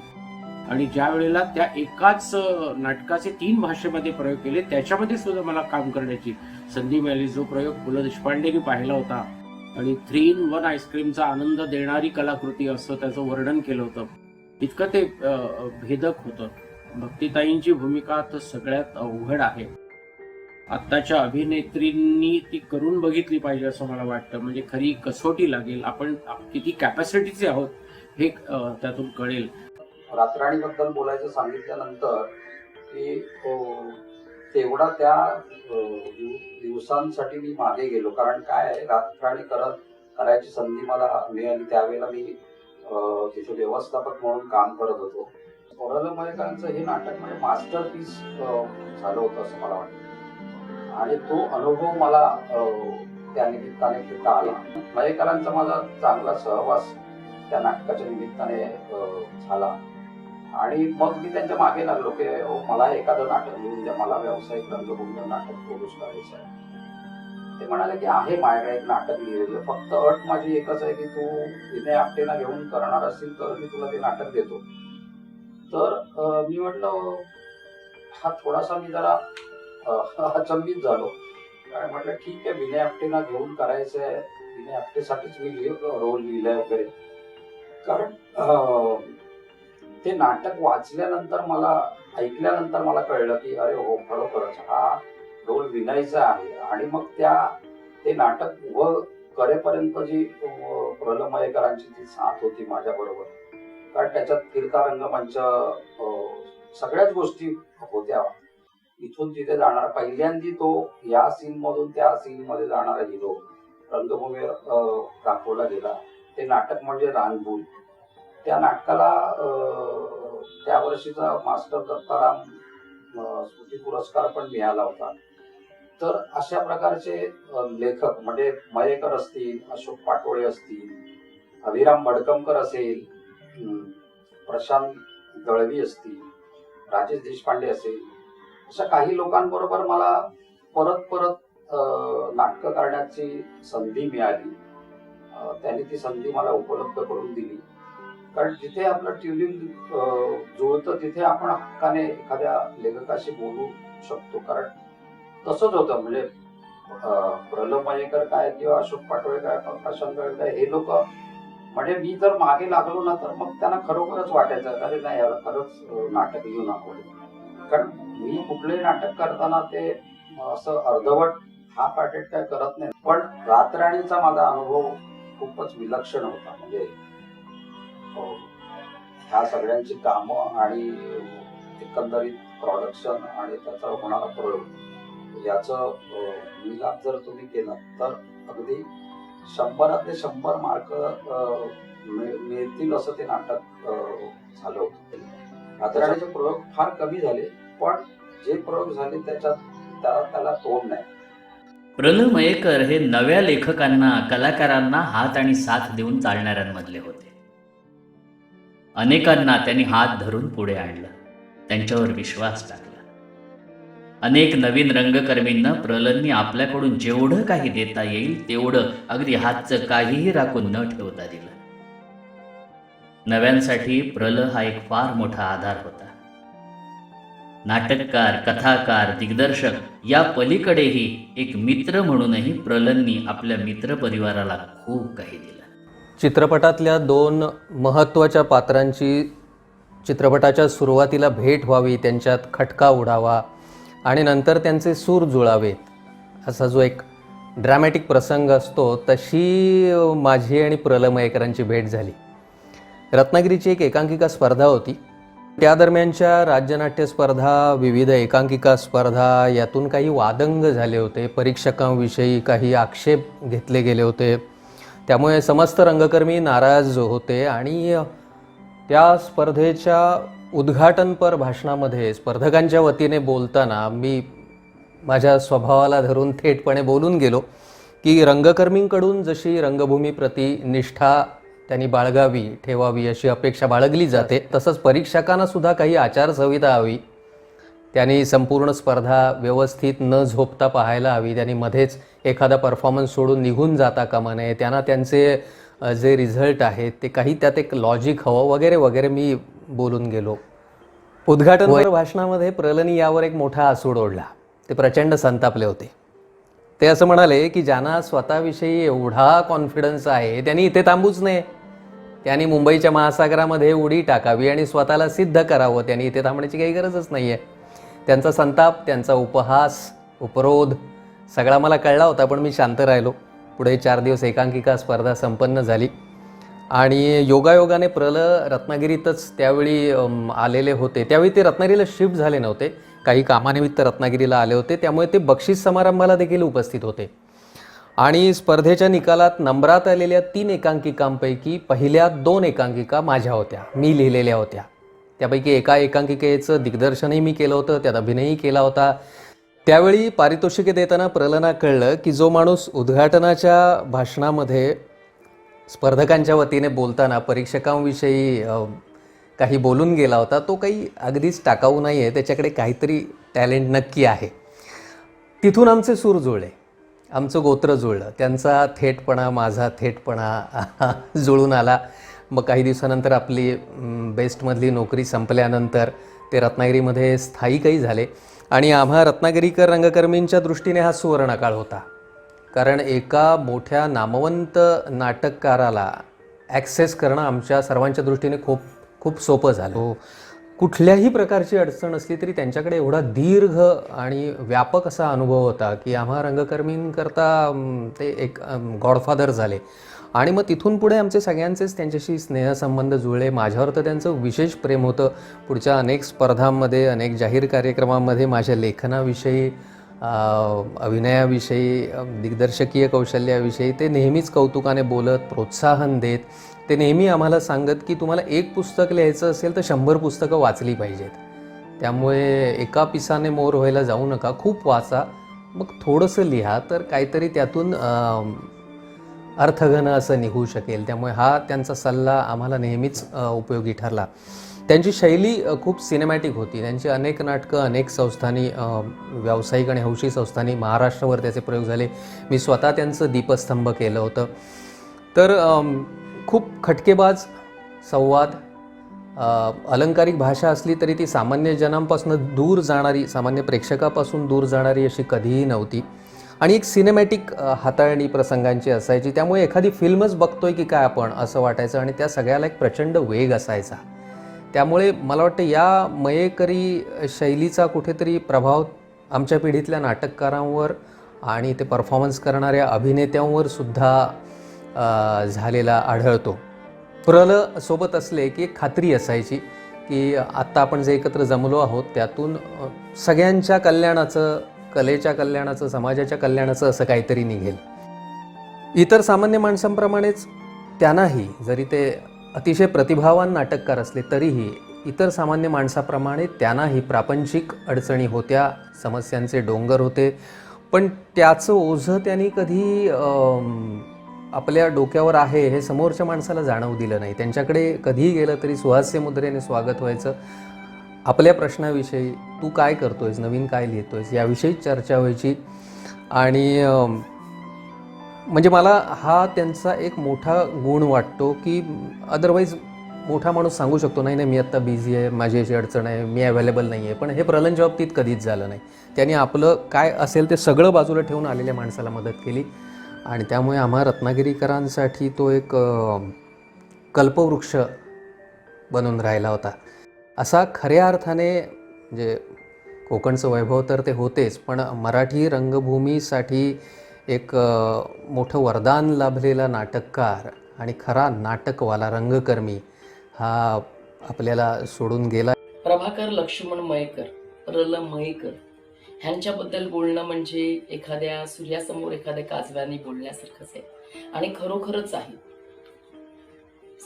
आणि ज्या वेळेला त्या एकाच नाटकाचे 3 भाषेमध्ये प्रयोग केले, त्याच्यामध्ये सुद्धा मला काम करण्याची संधी मिळाली. जो प्रयोग पु ल देशपांडेंनी पाहिला होता आणि 3-in-1 आईस्क्रीमचा आनंद देणारी कलाकृती असं त्याचं वर्णन केलं होतं, इतकं ते भेदक होतं. भक्तिताईंची भूमिका तर सगळ्यात अवघड आहे. आत्ताच्या अभिनेत्रींनी ती करून बघितली पाहिजे असं मला वाटतं. म्हणजे खरी कसोटी लागेल, आपण किती कॅपॅसिटीचे आहोत हे त्यातून कळेल. रातराणीबद्दल बोलायचं सांगितल्यानंतर की तेवढा त्या दिवसांसाठी मी मागे गेलो. कारण काय आहे, रातराणी करायची संधी मला मिळाली त्यावेळेला मी तिथे व्यवस्थापक म्हणून काम करत होतो. प्रल्हाद मयेकरांचं हे नाटक म्हणजे मास्टरपीस झालं होतं असं मला वाटतं. आणि तो अनुभव मला त्या निमित्ताने घेता आला. मयेकरांचा माझा चांगला सहवास त्या नाटकाच्या निमित्ताने झाला. आणि मग मी त्यांच्या मागे लागलो की मला एखादं नाटक लिहून द्या, मला व्यावसायिक रंगभूमीवर नाटक प्रोड्यूस करायचं आहे. ते म्हणाले की आहे माझ्याकडे एक नाटक लिहिलेलं, फक्त अट माझी एकच आहे की तू विनय आपटेला घेऊन करणार असतील तर मी तुला ते नाटक देतो. तर मी म्हटलं हा थोडासा मी जरा अचंबित झालो. काय म्हटलं ठीक आहे, विनय आपटेला घेऊन करायचं आहे, विनय आपटेसाठीच मी रोल लिहिलाय वगैरे. कारण ते नाटक वाचल्यानंतर ऐकल्यानंतर मला कळलं की अरे हो, खरोखरच हा रोल विनयचा आहे. आणि मग ते नाटक उभं करेपर्यंत जी प्रल्हाद मयेकरांची जी साथ होती माझ्या बरोबर, कारण त्याच्यात फिरता रंगमंच सगळ्याच गोष्टी होत्या. इथून तिथे जाणार, पहिल्यांदी तो या सीन मधून त्या सीन मध्ये जाणारा हिरो रंगभूमीवर दाखवला गेला. ते नाटक म्हणजे रानबूल. त्या नाटकाला त्या वर्षीचा मास्टर दत्ताराम स्मृती पुरस्कार पण मिळाला होता. तर अशा प्रकारचे लेखक म्हणजे मयेकर असतील, अशोक पाटोळे असतील, अभिराम मडकमकर असेल, प्रशांत दळवी असतील, राजेश देशपांडे असेल, अशा काही लोकांबरोबर मला परत नाटकं करण्याची संधी मिळाली. त्यांनी ती संधी मला उपलब्ध करून दिली. कारण जिथे आपलं ट्युनिंग जुळतं तिथे आपण हक्काने एखाद्या लेखकाशी बोलू शकतो. कारण तसंच होतं. म्हणजे प्रल्हाद मयेकर काय किंवा अशोक पाटोळे काय, प्रशांत दळवी काय, हे लोक म्हणजे मी जर मागे लागलो ना तर मग त्यांना खरोखरच वाटायचं अरे नाही याला खरंच नाटक लिहून आवडेल. कारण मी कुठलंही नाटक करताना ते असं अर्धवट हाफ हार्टेड काय करत नाही. पण रातराणीचा माझा अनुभव खूपच विलक्षण होता. म्हणजे ह्या सगळ्यांची कामं आणि एकंदरीत प्रोडक्शन आणि त्याचा होणारा प्रयोग याचं मिलाप जर तुम्ही केला तर अगदी 100 ते 100 मार्क मिळतील असं ते नाटक झालं होतं. रातराणीचे प्रयोग फार कमी झाले, पण जे प्रयोग झाले त्याला तोड नाही. प्रल्हाद मयेकर हे नव्या लेखकांना, कलाकारांना हात आणि साथ देऊन चालणाऱ्यांमधले होते. अनेकांना त्यांनी हात धरून पुढे आणलं, त्यांच्यावर विश्वास टाकला. अनेक नवीन रंगकर्मींना प्रल्हादनी आपल्याकडून जेवढं काही देता येईल तेवढं अगदी हातचं काहीही राखून न ठेवता दिलं. नव्यांसाठी प्रल्हाद हा एक फार मोठा आधार होता. नाटककार, कथाकार, दिग्दर्शक या पलीकडेही एक मित्र म्हणूनही प्रल्हादनी आपल्या मित्रपरिवाराला खूप काही दिलं. चित्रपटातल्या 2 महत्त्वाच्या पात्रांची चित्रपटाच्या सुरुवातीला भेट व्हावी, त्यांच्यात खटका उडावा, आणि नंतर त्यांचे सूर जुळावेत असा जो एक ड्रॅमॅटिक प्रसंग असतो, तशी माझी आणि प्र.ल. मयेकरांची भेट झाली. रत्नागिरीची एक एकांकिका स्पर्धा होती. त्या दरम्यानच्या राज्यनाट्य स्पर्धा, विविध एकांकिका स्पर्धा यातून काही वादंग झाले होते. परीक्षकांविषयी काही आक्षेप घेतले गेले होते. त्यामुळे समस्त रंगकर्मी नाराज होते आणि त्या स्पर्धेच्या उद्घाटनपर भाषणामध्ये स्पर्धकांच्या वतीने बोलताना मी माझ्या स्वभावाला धरून थेटपणे बोलून गेलो की रंगकर्मींकडून जशी रंगभूमीप्रती निष्ठा त्यांनी बाळगावी, ठेवावी अशी अपेक्षा बाळगली जाते, तसंच परीक्षकांना सुद्धा काही आचारसंहिता हवी. त्यांनी संपूर्ण स्पर्धा व्यवस्थित न झोपता पाहायला हवी. त्यांनी मध्येच एखादा परफॉर्मन्स सोडून निघून जाता कामा नये. त्यांना त्यांचे जे रिझल्ट आहेत ते काही त्यात एक लॉजिक हवं वगैरे वगैरे मी बोलून गेलो. उद्घाटनपर भाषणामध्ये प्र.ल.नी यावर एक मोठा आसूड ओढला. ते प्रचंड संतापले होते. ते असं म्हणाले की ज्यांना स्वतःविषयी एवढा कॉन्फिडन्स आहे त्यांनी इथे थांबूच नये. त्यांनी मुंबईच्या महासागरामध्ये उडी टाकावी आणि स्वतःला सिद्ध करावं. त्यांनी इथे थांबण्याची काही गरजच नाही आहे. त्यांचा संताप, त्यांचा उपहास, उपरोध सगळा मला कळला होता, पण मी शांत राहिलो. पुढे 4 दिवस एकांकिका स्पर्धा संपन्न झाली आणि योगायोगाने प्र.ल. रत्नागिरीतच त्यावेळी आलेले होते. त्यावेळी ते रत्नागिरीला शिफ्ट झाले नव्हते, काही कामानिमित्त रत्नागिरीला आले होते. त्यामुळे ते बक्षीस समारंभाला देखील उपस्थित होते आणि स्पर्धेच्या निकालात नंबरात आलेल्या 3 एकांकिकांपैकी पहिल्या 2 एकांकिका माझ्या होत्या, मी लिहिलेल्या होत्या. त्यापैकी एका एकांकिकेचं दिग्दर्शनही मी केलं होतं, त्यात अभिनयही केला होता. त्यावेळी पारितोषिके देताना प्र.ल.ना कळलं की जो माणूस उद्घाटनाच्या भाषणामध्ये स्पर्धकांच्या वतीने बोलताना परीक्षकांविषयी काही बोलून गेला होता, तो काही अगदीच टाकाऊ नाही आहे, त्याच्याकडे काहीतरी टॅलेंट नक्की आहे. तिथून आमचे सूर जुळले, आमचं गोत्र जुळलं. त्यांचा थेटपणा, माझा थेटपणा जुळून आला. मग काही दिवसानंतर आपली बेस्टमधली नोकरी संपल्यानंतर ते रत्नागिरीमध्ये स्थायिकही झाले आणि आम्हा रत्नागिरीकर रंगकर्मींच्या दृष्टीने हा सुवर्णकाळ होता. कारण एका मोठ्या नामवंत नाटककाराला ॲक्सेस करणं आमच्या सर्वांच्या दृष्टीने खूप सोपं झालं. कुठल्याही प्रकारची अडचण असली तरी त्यांच्याकडे एवढा दीर्घ आणि व्यापक असा अनुभव होता की आम्हा रंगकर्मींकरता ते एक गॉडफादर झाले. आणि मग तिथून पुढे आमचे सगळ्यांचेच त्यांच्याशी स्नेहसंबंध जुळले. माझ्यावर तर त्यांचं विशेष प्रेम होतं. पुढच्या अनेक स्पर्धांमध्ये, अनेक जाहीर कार्यक्रमांमध्ये माझ्या लेखनाविषयी, अभिनयाविषयी, दिग्दर्शकीय कौशल्याविषयी ते नेहमीच कौतुकाने बोलत, प्रोत्साहन देत. ते नेहमी आम्हाला सांगत की तुम्हाला 1 पुस्तक लिहायचं असेल तर 100 पुस्तकं वाचली पाहिजेत. त्यामुळे एका पिसाने मोर व्हायला जाऊ नका, खूप वाचा, मग थोडंसं लिहा, तर काहीतरी त्यातून अर्थघन असं निघू शकेल. त्यामुळे हा त्यांचा सल्ला आम्हाला नेहमीच उपयोगी ठरला. त्यांची शैली खूप सिनेमॅटिक होती. त्यांची अनेक नाटकं अनेक संस्थांनी, व्यावसायिक आणि हौशी संस्थांनी महाराष्ट्रावर त्याचे प्रयोग झाले. मी स्वतः त्यांचं दीपस्तंभ केलं होतं. तर खूप खटकेबाज संवाद, अलंकारिक भाषा असली तरी ती सामान्य जनांपासून दूर जाणारी, सामान्य प्रेक्षकापासून दूर जाणारी अशी कधीही नव्हती. आणि एक सिनेमॅटिक हाताळणी प्रसंगांची असायची. त्यामुळे एखादी फिल्मच बघतोय की काय आपण असं वाटायचं आणि त्या सगळ्याला एक प्रचंड वेग असायचा. त्यामुळे मला वाटतं या मयेकरी शैलीचा कुठेतरी प्रभाव आमच्या पिढीतल्या नाटककारांवर आणि ते परफॉर्मन्स करणाऱ्या अभिनेत्यांवर सुद्धा झालेला आढळतो. प्र.ल. सोबत असले की एक खात्री असायची की आत्ता आपण जे एकत्र जमलो आहोत त्यातून सगळ्यांच्या कल्याणाचं, कलेच्या कल्याणाचं, समाजाच्या कल्याणाचं असं काहीतरी निघेल. इतर सामान्य माणसांप्रमाणेच त्यांनाही, जरी ते अतिशय प्रतिभावान नाटककार असले तरीही इतर सामान्य माणसाप्रमाणे त्यांनाही प्रापंचिक अडचणी होत्या, समस्यांचे डोंगर होते. पण त्याचं ओझं त्यांनी कधी आपल्या डोक्यावर आहे हे समोरच्या माणसाला जाणवू दिलं नाही. त्यांच्याकडे कधीही गेलं तरी सुहास्य मुद्रेने स्वागत व्हायचं. आपल्या प्रश्नाविषयी, तू काय करतोयस, नवीन काय लिहितोयस, याविषयी चर्चा व्हायची. आणि म्हणजे मला हा त्यांचा एक मोठा गुण वाटतो की अदरवाईज मोठा माणूस सांगू शकतो नाही मी आत्ता बिझी आहे, माझी अशी अडचण आहे, मी अवेलेबल नाही आहे. पण हे प्र.ल.च्या बाबतीत कधीच झालं नाही. त्यांनी आपलं काय असेल ते सगळं बाजूला ठेवून आलेल्या माणसाला मदत केली आणि त्यामुळे आम्हा रत्नागिरीकरांसाठी तो एक कल्पवृक्ष बनून राहिला होता. असा खऱ्या अर्थाने म्हणजे कोकणचं वैभव तर ते होतेच, पण मराठी रंगभूमीसाठी एक मोठं वरदान लाभलेला नाटककार आणि खरा नाटकवाला रंगकर्मी हा आपल्याला सोडून गेला. प्रभाकर लक्ष्मण मयेकर, प्रल मयेकर ह्यांच्याबद्दल बोलणं म्हणजे एखाद्या सूर्यासमोर एखाद्या काजव्याने बोलण्यासारखंच आहे आणि खरोखरच आहे.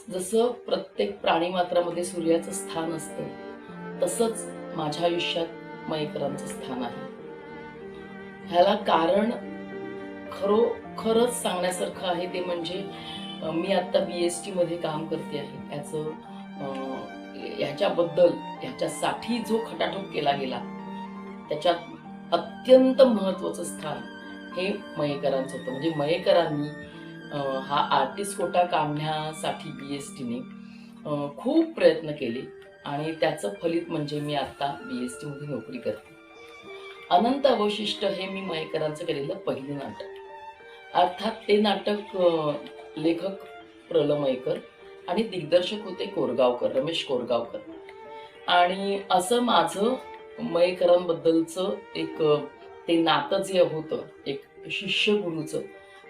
जसं प्रत्येक प्राणीमात्रामध्ये सूर्याचं स्थान असतं तसंच माझ्या आयुष्यात मयेकरांचं स्थान आहे. ह्याला कारण खरोखरच सांगण्यासारखं आहे ते म्हणजे मी आता BST मध्ये काम करते आहे. ह्याच्यासाठी जो खटाटोप केला गेला त्याच्यात अत्यंत महत्वाचं स्थान हे मयेकरांचं होतं. म्हणजे मयेकरांनी हा आर्टिस्ट कोटा काढण्यासाठी BSTने खूप प्रयत्न केले आणि त्याचं फलित म्हणजे मी आता BST मध्ये नोकरी करते. अनंत अवशिष्ट हे मी मयेकरांचं केलेलं पहिलं नाटक. अर्थात ते नाटक लेखक प्रल मयेकर आणि दिग्दर्शक होते कोरगावकर, रमेश कोरगावकर. आणि असं माझं मयेकरांबद्दलचं एक ते नातं जे होतं एक शिष्य गुरुचं,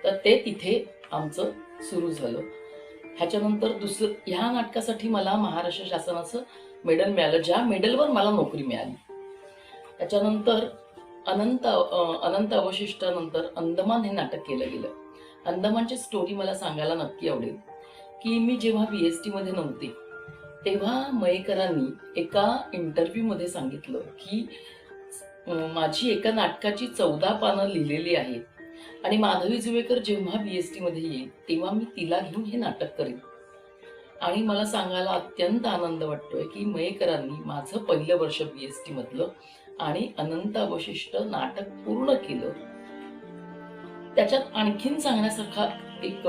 तर ते तिथे आमचं सुरू झालं. ह्याच्यानंतर ह्या नाटकासाठी मला महाराष्ट्र शासनाचं मेडल मिळालं, ज्या मेडलवर मला नोकरी मिळाली. त्याच्यानंतर अनंत अवशिष्टानंतर अंदमान हे नाटक केलं गेलं. अंदमानची स्टोरी मला सांगायला नक्की आवडेल की मी जेव्हा BST मध्ये नव्हते तेव्हा मयेकरांनी एका इंटरव्ह्यूमध्ये सांगितलं की माझी एका नाटकाची 14 पानं लिहिलेली आहेत आणि माधवी जुवेकर जेव्हा BST मध्ये येईल तेव्हा मी तिला घेऊन हे नाटक करेन. आणि मला सांगायला अत्यंत आनंद वाटतोय की मयेकरांनी माझं पहिलं वर्ष BST मधलं आणि अनंत अवशिष्ट नाटक पूर्ण केलं. त्याच्यात आणखीन सांगण्यासारखा एक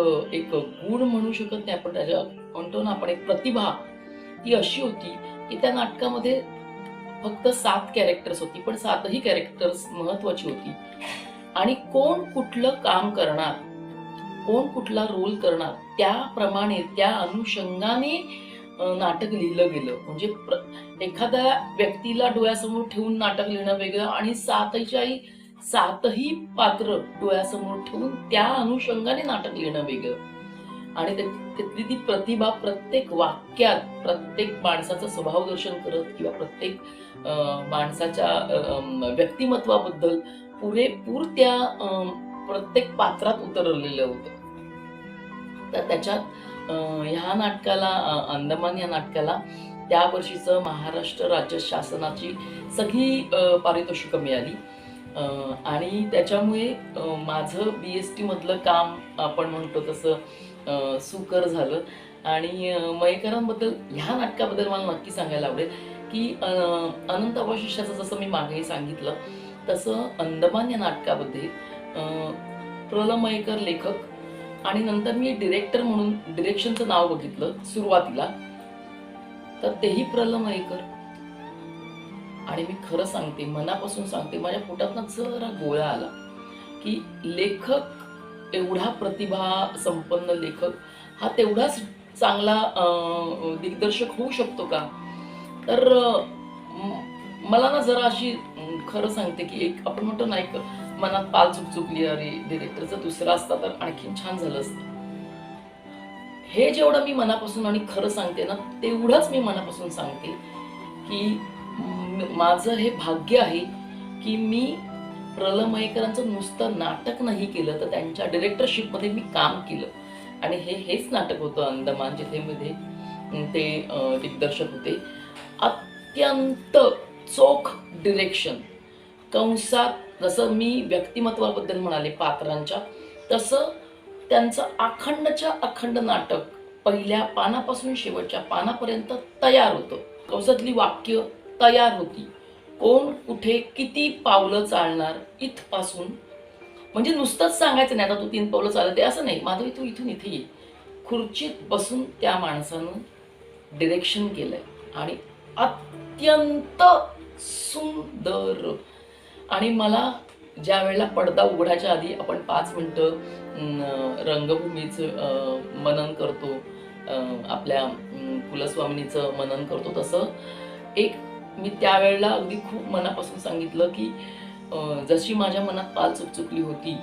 गुण म्हणू शकत नाही आपण, त्याच्या म्हणतो ना आपण एक प्रतिभा, ती अशी होती की त्या नाटकामध्ये फक्त 7 कॅरेक्टर्स होती, पण 7ही कॅरेक्टर्स महत्वाची होती. आणि कोण कुठलं काम करणार, कोण कुठला रोल करणार त्याप्रमाणे त्या अनुषंगाने नाटक लिहिलं गेलं. म्हणजे एखाद्या व्यक्तीला डोळ्यासमोर ठेवून नाटक लिहिणं वेगळं आणि 7ही पात्र डोळ्यासमोर ठेवून त्या अनुषंगाने नाटक लिहिणं वेगळं. आणि त्यातली ती प्रतिभा प्रत्येक वाक्यात प्रत्येक माणसाचं स्वभाव दर्शन करत किंवा प्रत्येक माणसाच्या व्यक्तिमत्वाबद्दल पुरेपूर त्या प्रत्येक पात्रात उतरलेलं होतं. तर त्याच्यात ह्या नाटकाला अंदमान या नाटकाला त्या वर्षीचं महाराष्ट्र राज्य शासनाची सगळी पारितोषिकं मिळाली. आणि त्याच्यामुळे माझं BST मधलं काम आपण म्हणतो तसं सुकर झालं. आणि मयेकरांबद्दल ह्या नाटकाबद्दल मला नक्की सांगायला आवडेल की अनंत अवशिष्टाचं जसं मी मागेही सांगितलं तसं अंदमान या नाटकामध्ये प्रल मयेकर लेखक आणि नंतर मी डिरेक्टर म्हणून डिरेक्शनचं नाव बघितलं सुरुवातीला, तर तेही प्रल मयेकर. आणि मी खरं सांगते, मनापासून सांगते, माझ्या पोटातनं जरा गोळा आला की लेखक एवढा प्रतिभा संपन्न लेखक हा तेवढाच चांगला दिग्दर्शक होऊ शकतो का. तर मला ना जरा अशी खरं सांगते की एक आपण म्हणतो ना एक मनात पाल चुकचुकली, अरे डिरेक्टरचा दुसरा असता तर आणखीन छान झालं असतं. हे जेवढं मी मनापासून आणि खरं सांगते ना तेवढंच मी मनापासून सांगते की माझं हे भाग्य आहे की मी प्रल मयेकरांचं नुसतं नाटक नाही केलं तर त्यांच्या डिरेक्टरशिपमध्ये मी काम केलं. आणि हेच नाटक होतं अंदमान, जिथे मध्ये ते दिग्दर्शक होते. अत्यंत चोख डिरेक्शन, कंसात जसं मी व्यक्तिमत्वाबद्दल म्हणाले पात्रांच्या, तसं त्यांचं अखंडच्या अखंड नाटक पहिल्या पानापासून शेवटच्या पानापर्यंत तयार होतं. कंसातली वाक्य तयार होती, कोण कुठे किती पावलं चालणार इथपासून. म्हणजे नुसतंच सांगायचं नाही आता तू 3 पावलं चालते असं नाही, माधवी तू इथून इथे ये. खुर्चीत बसून त्या माणसानं डिरेक्शन केलंय आणि अत्यंत सुंदर. आणि मला ज्या वेळेला पडदा उघडायच्या आधी आपण 5 मिनिटं रंगभूमीचं मनन करतो, आपल्या कुलस्वामिनीचं मनन करतो, तसं एक मी त्यावेळेला अगदी खूप मनापासून सांगितलं की जशी माझ्या मनात पाल चुकचुकली होती,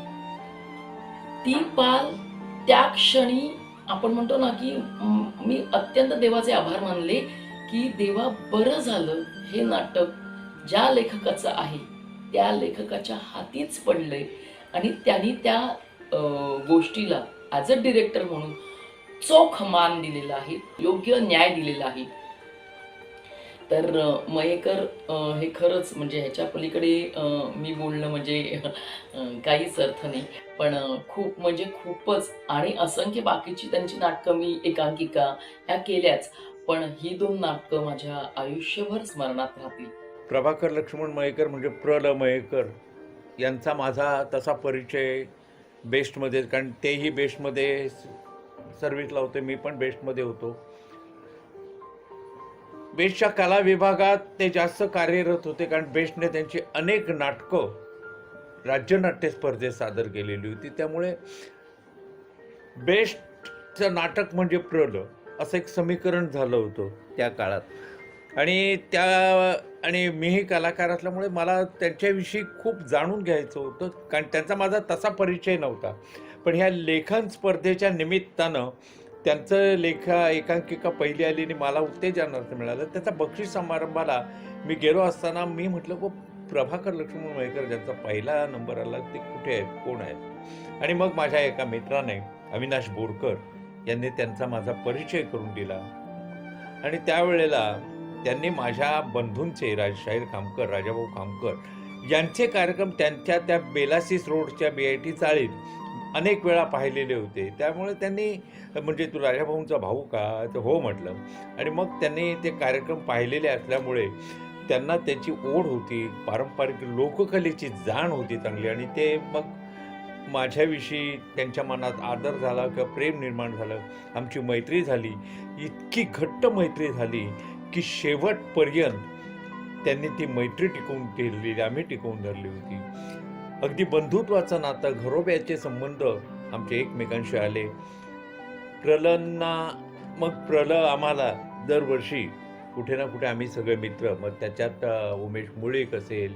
ती पाल त्या क्षणी आपण म्हणतो ना की मी अत्यंत देवाचे आभार मानले की देवा बरं झालं हे नाटक ज्या लेखकाचं आहे त्या लेखकाच्या हातीच पडलंय आणि त्यांनी त्या गोष्टीला ॲज अ डिरेक्टर म्हणून चोख मान दिलेला आहे, योग्य न्याय दिलेला आहे. तर मयेकर हे खरंच म्हणजे ह्याच्या पलीकडे मी बोलणं म्हणजे काहीच अर्थ नाही, पण खूप म्हणजे खूपच. आणि असंख्य बाकीची त्यांची नाटकं मी एकांकिका ह्या केल्याच, पण ही 2 नाटकं माझ्या आयुष्यभर स्मरणात राहतील. प्रभाकर लक्ष्मण मयेकर म्हणजे प्र. ल. मयेकर यांचा माझा तसा परिचय बेस्टमध्ये, कारण तेही बेस्टमध्ये सर्व्हिसला होते, मी पण बेस्टमध्ये होतो. बेस्टच्या कला विभागात ते जास्त कार्यरत होते, कारण बेस्टने त्यांची अनेक नाटकं राज्यनाट्य स्पर्धेत सादर केलेली होती. त्यामुळे बेस्टचं नाटक म्हणजे प्रल असं एक समीकरण झालं होतं त्या काळात. आणि मीही कलाकार असल्यामुळे मला त्यांच्याविषयी खूप जाणून घ्यायचं होतं, कारण त्यांचा माझा तसा परिचय नव्हता. पण ह्या लेखन स्पर्धेच्या निमित्तानं त्यांचं एकांकिका पहिली आली आणि मला उत्तेजन मिळालं. त्याचा बक्षीस समारंभाला मी गेलो असताना मी म्हटलं को प्रभाकर लक्ष्मण मयेकर ज्यांचा पहिला नंबर आला ते कुठे आहेत, कोण आहेत? आणि मग माझ्या एका मित्राने अविनाश बोरकर यांनी त्यांचा माझा परिचय करून दिला. आणि त्यावेळेला त्यांनी माझ्या बंधूंचे शाहीर खामकर, राजाभाऊ खामकर यांचे कार्यक्रम त्यांच्या त्या बेलासिस रोडच्या BIT चाळीत अनेक वेळा पाहिलेले होते. त्यामुळे त्यांनी म्हणजे तू राजाभाऊंचा भाऊ का? तर हो म्हटलं. आणि मग त्यांनी ते कार्यक्रम पाहिलेले असल्यामुळे त्यांना त्याची ओढ होती, पारंपरिक लोककलेची जाण होती चांगली. आणि ते मग माझ्याविषयी त्यांच्या मनात आदर झाला किंवा प्रेम निर्माण झालं. आमची मैत्री झाली, इतकी घट्ट मैत्री झाली की शेवटपर्यंत त्यांनी ती मैत्री टिकवून ठेवलेली, आम्ही टिकवून धरली होती. अगदी बंधुत्वाचं नातं, घरोब्याचे संबंध आमचे एकमेकांशी आले. प्रल आम्हाला दरवर्षी कुठे ना कुठे आम्ही सगळे मित्र, मग त्याच्यात उमेश मुळीक असेल,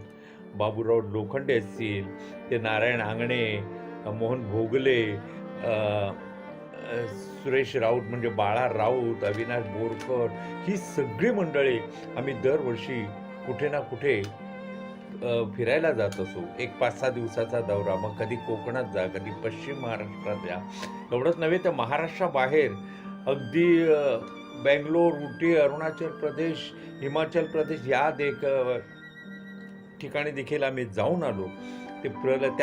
बाबूराव लोखंडे असतील, ते नारायण आंगणे, मोहन भोगले, सुरेश राऊत म्हणजे बाळा राऊत, अविनाश बोरकर, ही सगळी मंडळी आम्ही दरवर्षी कुठे ना कुठे फिरायला जात असो. एक 5-6 दिवसाचा दौरा, मग कधी कोकणात जा, कधी पश्चिम महाराष्ट्रात जा. एवढंच नव्हे तर महाराष्ट्राबाहेर अगदी बेंगलोर, उटी, अरुणाचल प्रदेश, हिमाचल प्रदेश या ठिकाणी देखील आम्ही जाऊन आलो. ते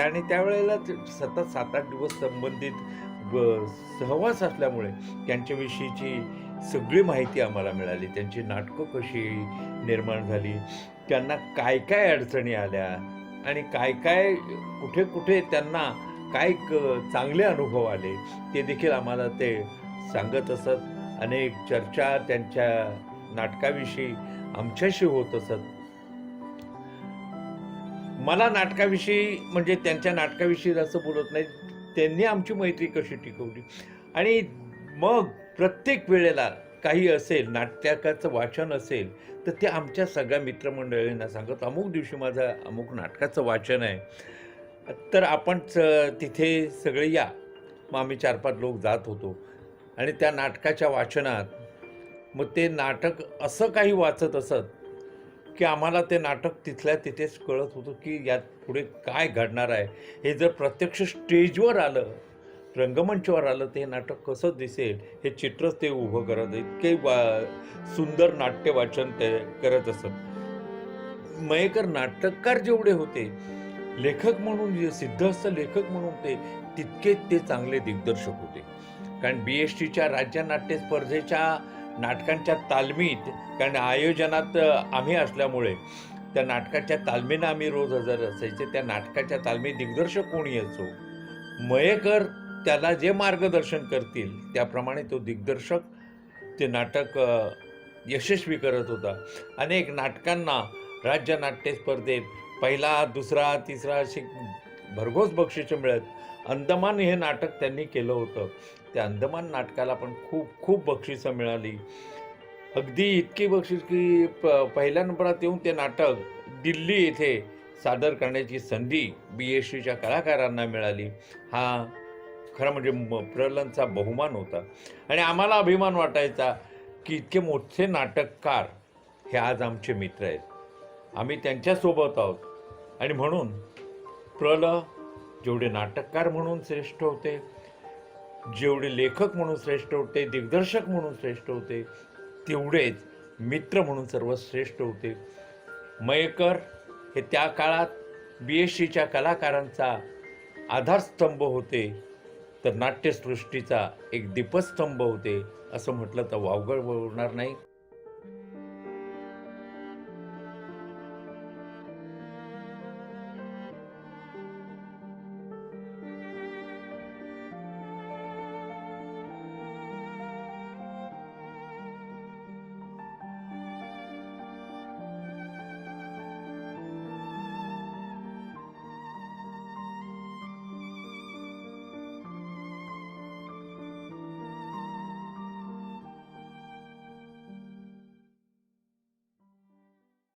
आणि त्यावेळेला सतत 7-8 दिवस संबंधित सहवास असल्यामुळे त्यांच्याविषयीची सगळी माहिती आम्हाला मिळाली. त्यांची नाटकं कशी निर्माण झाली, त्यांना काय काय अडचणी आल्या आणि काय काय कुठे कुठे त्यांना काय चांगले अनुभव आले ते देखील आम्हाला ते सांगत असत. अनेक चर्चा त्यांच्या नाटकाविषयी आमच्याशी होत असत. मला नाटकाविषयी म्हणजे त्यांच्या नाटकाविषयी असं बोलत नाही, त्यांनी आमची मैत्री कशी टिकवली. आणि मग प्रत्येक वेळेला काही असेल, नाटकाचं वाचन असेल तर ते आमच्या सगळ्या मित्रमंडळींना सांगत, अमुक दिवशी माझं अमुक नाटकाचं वाचन आहे, तर आपण तिथे सगळे या. मग आम्ही 4-5 लोक जात होतो आणि त्या नाटकाच्या वाचनात मग ते नाटक असं काही वाचत असत की आम्हाला ते नाटक तिथल्या तिथेच कळत होतं की यात पुढे काय घडणार आहे. हे जर प्रत्यक्ष स्टेजवर आलं, रंगमंचावर आलं, ते हे नाटक कसं दिसेल हे चित्रच ते उभं करत. इतके सुंदर नाट्य वाचन ते करत असत. मयेकर नाटककार जेवढे होते, लेखक म्हणून सिद्धहस्त लेखक म्हणून ते तितके ते चांगले दिग्दर्शक होते. कारण BSTच्या राज्य नाट्य स्पर्धेच्या नाटकांच्या तालमीत, कारण आयोजनात आम्ही असल्यामुळे त्या नाटकाच्या तालमीनं आम्ही रोज हजर असायचे. त्या नाटकाच्या तालमीत दिग्दर्शक कोणी असो, मयेकर त्याला जे मार्गदर्शन करतील त्याप्रमाणे तो दिग्दर्शक ते नाटक यशस्वी करत होता. अनेक नाटकांना राज्य नाट्य स्पर्धेत 1, 2, 3 अशी भरघोस बक्षिसं मिळत. अंदमान हे नाटक त्यांनी केलं होतं. त्या अंदमान नाटकाला पण खूप खूप बक्षिसं मिळाली. अगदी इतकी बक्षीस की पहिल्या नंबरात येऊन ते नाटक दिल्ली येथे सादर करण्याची संधी BSCच्या कलाकारांना मिळाली. हा खरं म्हणजे प्रलंचा बहुमान होता आणि आम्हाला अभिमान वाटायचा की इतके मोठे नाटककार हे आज आमचे मित्र आहेत, आम्ही त्यांच्यासोबत आहोत. आणि म्हणून जेवढे नाटककार म्हणून श्रेष्ठ होते, जेवढे लेखक म्हणून श्रेष्ठ होते, दिग्दर्शक म्हणून श्रेष्ठ होते, तेवढेच मित्र म्हणून सर्वश्रेष्ठ होते. मयेकर हे त्या काळात BSCच्या कलाकारांचा आधारस्तंभ होते, तर नाट्यसृष्टीचा एक दीपस्तंभ होते असं म्हटलं तर वावगं होणार नाही.